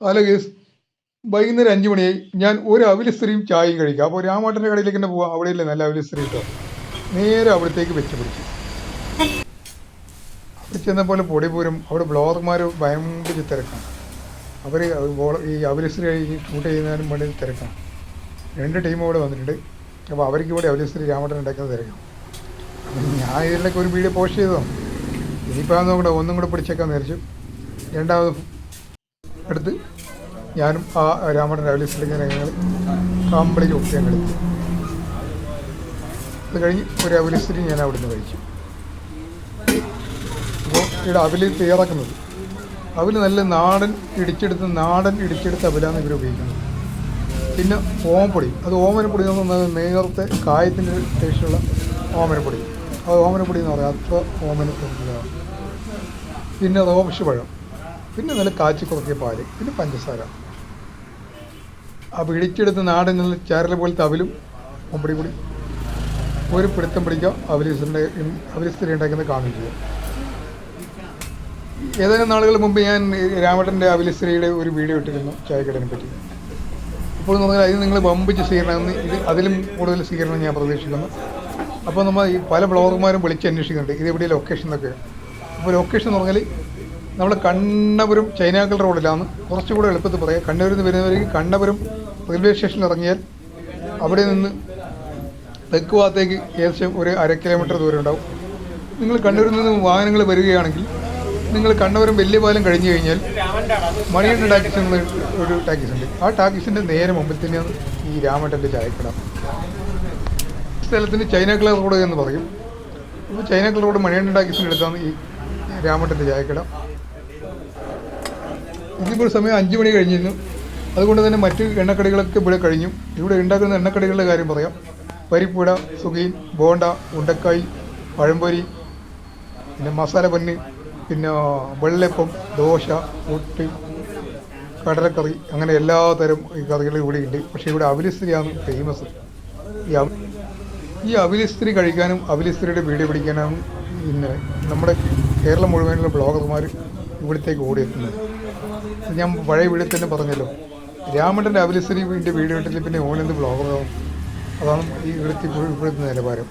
Hello case, വൈകുന്നേരം 5 മണിയായി. ഞാൻ ഒരു അവിലിസ്ത്രീയും ചായയും കഴിക്കാം. അപ്പോൾ രാമാട്ടൻ്റെ കടയിലേക്ക് തന്നെ പോവാം. അവിടെയല്ലേ നല്ല അവിലിസ്ത്രീ കിട്ടുക. നേരെ അവിടത്തേക്ക് വെച്ച് പിടിച്ചു. അവിടെ ചെന്നപ്പോലെ പൊടിപൂരം. അവിടെ ബ്ലോഗർമാർ ഭയങ്കര തിരക്കാണ്. അവർ ഈ അവിലിസ്ത്രീ ഷൂട്ട് ചെയ്യുന്നതിനും വേണ്ടി തിരക്കാണ്. 2 ടീമും ഇവിടെ വന്നിട്ടുണ്ട്. അപ്പോൾ അവർക്ക് ഇവിടെ അവിലിസ്ത്രീ രാമാട്ടൻ ഉണ്ടാക്കുന്നത് തിരക്കാം. ഞാൻ ഇതിലൊക്കെ ഒരു വീഡിയോ പോസ്റ്റ് ചെയ്തതാണ്. ഇനിയിപ്പോൾ അതൊന്നും കൂടെ ഒന്നും കൂടെ പിടിച്ചേക്കാൻ നേരിച്ചു. രണ്ടാമത് എടുത്ത് ഞാനും ആ രാമാട്ടൻ അവിലിസ്ത്രീക്ക് ഞങ്ങൾ കംപ്ലീറ്റ് ഒപ്പിയാൻ കളിച്ചു. അത് കഴിഞ്ഞ് ഒരു അവിലിസ്ത്രീ ഞാൻ അവിടെ നിന്ന് കഴിച്ചു. അപ്പോൾ ഇവിടെ അവിൽ തയ്യാറാക്കുന്നത്, അവിൽ നല്ല നാടൻ ഇടിച്ചെടുത്ത അവിലാണ് ഇവർ ഉപയോഗിക്കുന്നത്. പിന്നെ ഓമപ്പൊടി, അത് ഓമനപ്പൊടി എന്ന് പറഞ്ഞാൽ നേരത്തെ കായത്തിൻ്റെ ടേസ്റ്റുള്ള ഓമനപ്പൊടി. അത് ഓമനപ്പൊടി എന്ന് പറയാം. അത്ര ഓമനപ്പൊടിയാണ്. പിന്നെ റോബസ്റ്റ് പഴം, പിന്നെ നല്ല കാച്ചി കുറക്കിയ പാല്, പിന്നെ പഞ്ചസാര. അപ്പോൾ ഇടിച്ചെടുത്ത് നാടൻ നല്ല ചാരല പോലത്തെ അവിലും ഓമ്പടി കൂടി ഒരു പിടുത്തം പിടിക്കുക. അവിലിസ്ത്രീ ഉണ്ടാക്കുന്നത് കാണുകയും ചെയ്യുക. ഏതാനും നാളുകൾ മുമ്പ് ഞാൻ രാമേട്ടൻ്റെ അവിലിസ്ത്രീയുടെ ഒരു വീഡിയോ ഇട്ടിരുന്നു ചായക്കടനെ പറ്റി. ഇപ്പോൾ എന്ന് പറഞ്ഞാൽ അതിന് നിങ്ങൾ വമ്പിച്ച് സ്വീകരണമെന്ന്, അതിലും കൂടുതൽ സ്വീകരണം ഞാൻ പ്രതീക്ഷിക്കുന്നു. അപ്പോൾ നമ്മൾ ഈ പല ബ്ലോഗർമാരും വിളിച്ച് അന്വേഷിക്കുന്നുണ്ട് ഇതെവിടെ ലൊക്കേഷൻ എന്നൊക്കെ. അപ്പോൾ ലൊക്കേഷൻ എന്ന് പറഞ്ഞാൽ നമ്മൾ കണ്ണപുരം ചൈനാക്കൽ റോഡിലാണ്. കുറച്ചുകൂടെ എളുപ്പത്തിൽ പറയാം. കണ്ണൂരിൽ നിന്ന് വരുന്നവർക്ക് കണ്ണപുരം റെയിൽവേ സ്റ്റേഷനിൽ ഇറങ്ങിയാൽ അവിടെ നിന്ന് തെക്ക് ഭാഗത്തേക്ക് ഏകദേശം ഒരു 1/2 കിലോമീറ്റർ ദൂരം ഉണ്ടാവും. നിങ്ങൾ കണ്ണൂരിൽ നിന്ന് വാഹനങ്ങൾ വരികയാണെങ്കിൽ നിങ്ങൾ കണ്ണപുരം വലിയ പാലം കഴിഞ്ഞ് കഴിഞ്ഞാൽ മണിയണ്ണ ടാക്കീസ് എന്ന ഒരു ടാക്കീസ് ഉണ്ട്. ആ ടാക്കീസിൻ്റെ നേരെ മുമ്പിൽ തന്നെയാണ് ഈ രാമേട്ടൻ്റെ ചായക്കട. സ്ഥലത്തിന് ചൈനാക്കൽ റോഡ് എന്ന് പറയും. അപ്പോൾ ചൈനാക്കൽ റോഡ് മണിയണ്ണ ടാക്കീസിൻ്റെ അടുത്താണ് ഈ രാമേട്ടൻ്റെ ചായക്കട. ഇതിപ്പോൾ സമയം 5 മണി കഴിഞ്ഞിരുന്നു. അതുകൊണ്ട് തന്നെ മറ്റ് എണ്ണക്കടികളൊക്കെ ഇവിടെ കഴിഞ്ഞു. ഇവിടെ ഉണ്ടാക്കുന്ന എണ്ണക്കടികളുടെ കാര്യം പറയാം. പരിപ്പുവട, സുഗീൻ, ബോണ്ട, ഉണ്ടക്കായി, പഴംപൊരി, പിന്നെ മസാല പന്നി, പിന്നെ വെള്ളപ്പം, ദോശ, പുട്ട്, കടലക്കറി, അങ്ങനെ എല്ലാ തരം ഈ കറികളും ഇവിടെ ഉണ്ട്. പക്ഷേ ഇവിടെ അവിലിസ്ത്രീയാണ് ഫേമസ്. ഈ അവിലിസ്ത്രീ കഴിക്കാനും അവിലിസ്ത്രീയുടെ വീഡിയോ പിടിക്കാനും പിന്നെ നമ്മുടെ കേരളം മുഴുവനുള്ള ബ്ലോഗർമാർ ഇവിടത്തേക്ക് ഓടിയെത്തുന്നത്. ഞാൻ പഴയ വീഡിയോ തന്നെ പറഞ്ഞല്ലോ, രാമേട്ടൻ്റെ അവിലിസ്ത്രീൻ്റെ വീഡിയോ ഇട്ടില്ല പിന്നെ ഓനെന്ത് ബ്ലോഗറാവും. അതാണ് ഈ ഇവിടുത്തെ നിലവാരം.